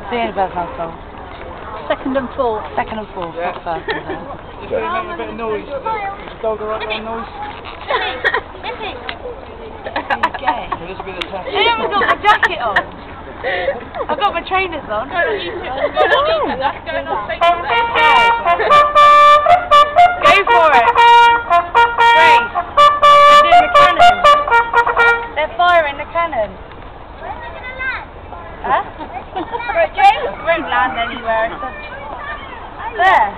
See any birds now, Tom? Second and fourth. Second and fourth, yeah. not first. Just going to make a bit of noise. Is the dog alright with noise? Will this be the test? I haven't got my jacket on. I've got my trainers on. Go on YouTube. That's going on Facebook. Go for it. Grace. They're doing the cannon. They're firing the cannon. Where's it going to land? Huh? Right, James? It won't land anywhere. There.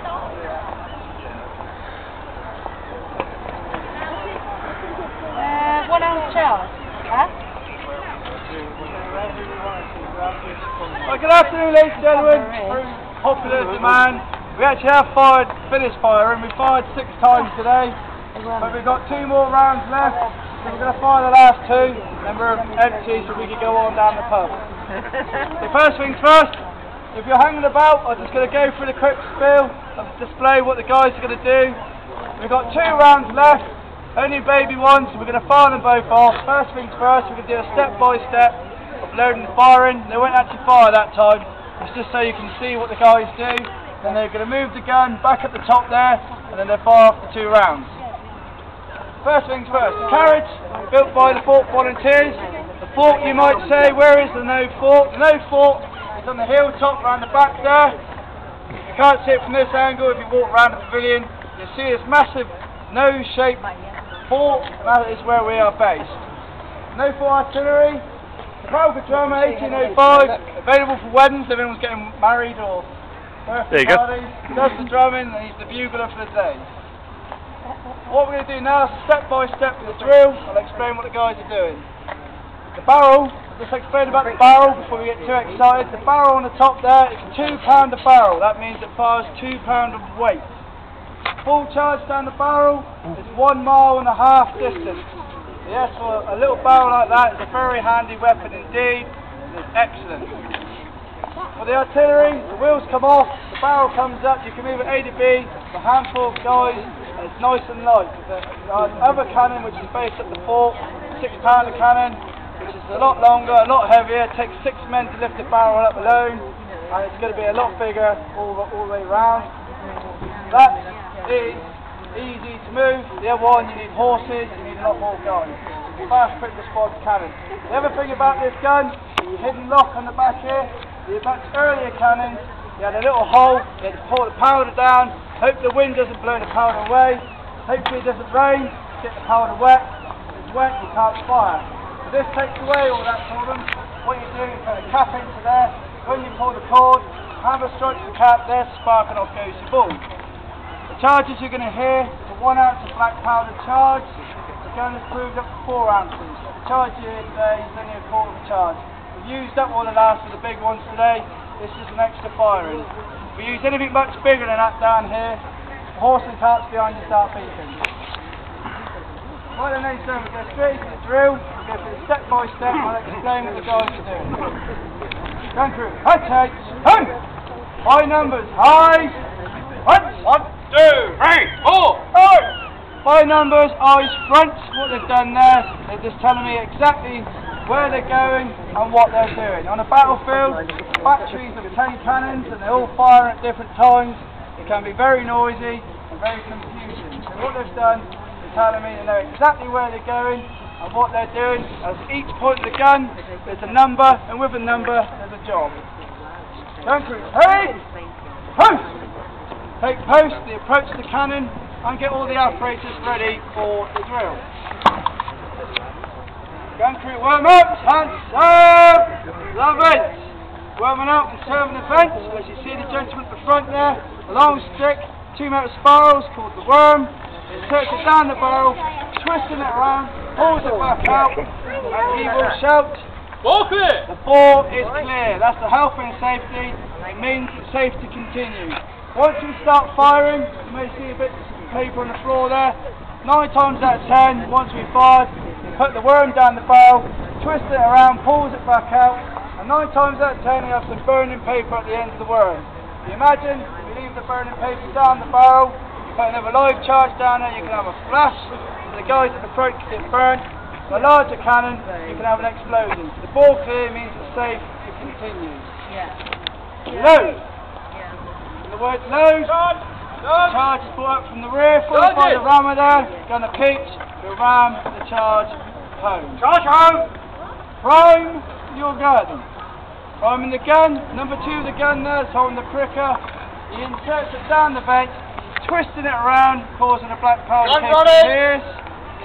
One ounce charge. Huh? Well, good afternoon, ladies and gentlemen. Through popular demand, we actually have finished firing. We fired 6 times today, but we've got 2 more rounds left. So we're going to fire the last 2, and we're empty, so we can go on down the pub. So first things first, if you're hanging about, I'm just going to go through the quick spiel and display what the guys are going to do. We've got 2 rounds left, only baby ones, so we're going to fire them both off. First things first, we're going to do a step-by-step of loading and firing. They won't actually fire that time, it's just so you can see what the guys do. Then they're going to move the gun back at the top there, and then they'll fire off the 2 rounds. First things first, the carriage, built by the Fort Volunteers. The fort, you might say, where is the no fort? The no fort is on the hilltop around the back there. You can't see it from this angle. If you walk around the pavilion, you'll see this massive nose-shaped fort, and that is where we are based. No fort artillery, the Polka drummer, 1805, available for weddings if anyone's getting married or birthday parties. He does the drumming, and he's the bugler for the day. What we're going to do now is step-by-step with the drill. I'll explain what the guys are doing. The barrel, let's explain about the barrel before we get too excited. The barrel on the top there is a 2-pounder barrel. That means it fires 2 pounds of weight. Full charge down the barrel is 1.5 miles distance. Yes, for a little barrel like that, it's a very handy weapon indeed. It's excellent. For the artillery, the wheels come off, the barrel comes up, you can move it A to B, with a handful of guys, and it's nice and light. The other cannon, which is based at the fort, 6-pounder cannon, which is a lot longer, a lot heavier, it takes 6 men to lift the barrel up alone, and it's going to be a lot bigger all the way round. That is easy to move. The other one, you need horses, you need a lot more guys. Fast, quick response cannon. The other thing about this gun, the hidden lock on the back here, the much earlier cannons, you had a little hole, you had to pour the powder down, hope the wind doesn't blow the powder away, hopefully it doesn't rain, get the powder wet. If it's wet, you can't fire. So this takes away all that problem. What you're doing is put a cap into there, when you pull the cord, hammer strikes the cap, there's the spark, and off goes the ball. The charges you're going to hear is a 1 ounce of black powder charge. The gun is proved up to 4 ounces. The charge you hear today is only a quarter of a charge. We've used up all the last of the big ones today. This is an extra firing. If we use anything much bigger than that down here, the horse and carts behind you start beeping. Right then, ladies and gentlemen, we'll go straight to the drill. We'll go through step by step and I'll explain what the guys are doing. Gun crew, high takes, home! High numbers, high! 1, 2, 3, 4, 5! High numbers, eyes front. What they've done there, they're just telling me exactly where they're going and what they're doing. On a battlefield, batteries of 10 cannons and they all fire at different times. It can be very noisy and very confusing. So what they've done is telling me they know exactly where they're going and what they're doing. As each point of the gun, there's a number, and with a number, there's a job. Gun crew, hey! Post! Take post, they approach the cannon and get all the apparatus ready for the drill. Gun crew, warm up, and serve the vents. Warming up and serving the vents. As you see the gentleman at the front there, a long stick, 2 metal spirals called the worm. Inserts it down the barrel, twisting it around, pulls it back out, and he will shout, "Ball clear!" The ball is clear. That's the health and safety. It means the safety continues. Once we start firing, you may see a bit of paper on the floor there. 9 times out of 10, once we've fired, you put the worm down the barrel, twist it around, pulls it back out, and 9 times out of 10 you have some burning paper at the end of the worm. If you imagine, if you leave the burning paper down the barrel, you put another live charge down there, you can have a flash, so the guys at the front can get burnt. A larger cannon, you can have an explosion. The ball clear means it's safe, it continues. Yeah. Load. And the word load. Charge is brought up from the rear, followed by the rammer there. Gunner keeps, will ram the charge home. Charge home! Prime your gun. Priming the gun, number 2 of the gun there is holding the pricker. He inserts it down the vent, twisting it around, causing a black powder case to pierce.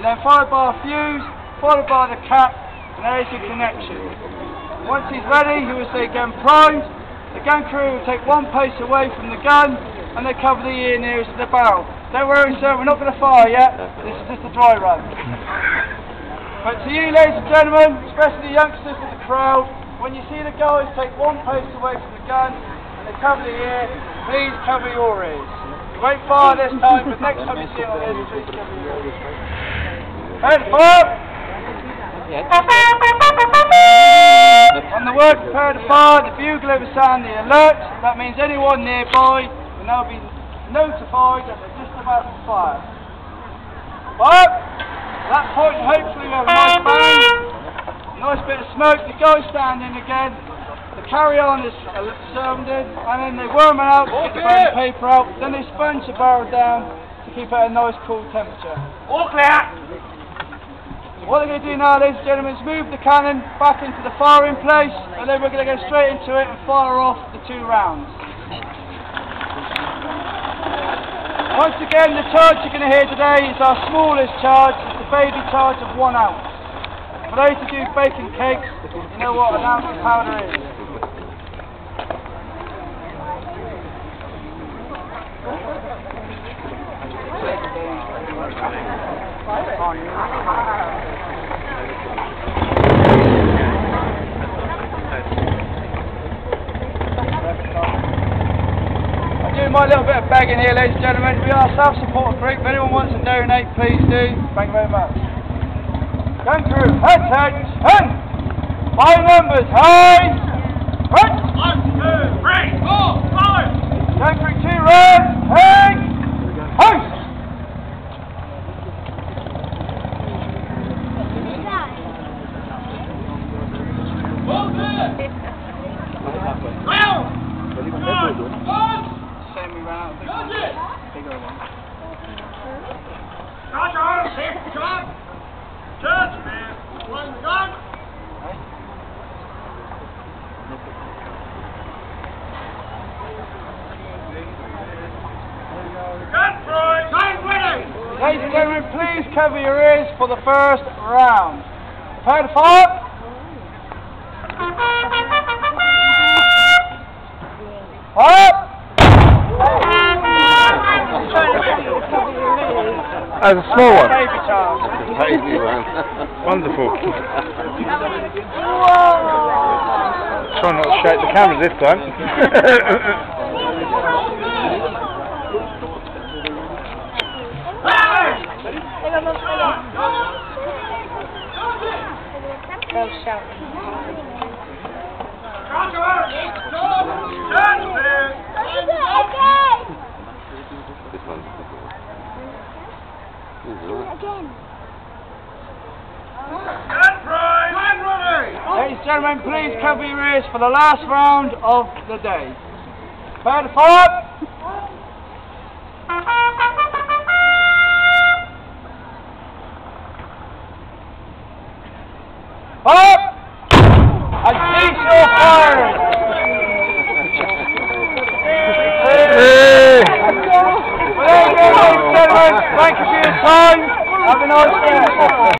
He then followed by a fuse, followed by the cap, and there's your connection. Once he's ready, he will say gun primed. The gun crew will take 1 pace away from the gun, and they cover the ear nearest to the barrel. Don't worry sir, we're not going to fire yet, this is just a dry run. But to you ladies and gentlemen, especially the youngsters in the crowd, when you see the guys take 1 pace away from the gun, and they cover the ear, please cover your ears. You won't fire this time, but next time you see it on the ears, please cover your ears. Head forward! On the word prepare to fire, the bugler will sound the alert. That means anyone nearby will now be notified that they're just about to fire. Fire! At that point, hopefully, we have a nice bang, a nice bit of smoke. The guys stand in again. The carry-on is sounded, and then they worm it out to get the burning paper out. Then they sponge the barrel down to keep it at a nice cool temperature. All clear! What they're going to do now, ladies and gentlemen, is move the cannon back into the firing place, and then we're going to go straight into it and fire off the 2 rounds. Once again, the charge you're going to hear today is our smallest charge. It's the baby charge of 1 ounce. For those who do baking cakes, you know what an ounce of powder is. I'm doing my little bit of begging here, ladies and gentlemen. We are a self-support group. If anyone wants to donate, please do. Thank you very much. Gun crew, head, turn! By numbers, high! Right! 1, 2, 3, 4, 5! Gun crew, 2 rounds, hang! Host! Ladies and gentlemen, please cover your ears for the first round. Prepare to fire. Fire! That's a small one. Baby child. Baby one. Wonderful. Try not to shake the camera this time. Ladies and gentlemen, please cover your ears for the last round of the day. Prepare to fire! Fire! And cease your firing! Well, there you go, ladies and gentlemen. Thank you for your time. Have a nice day.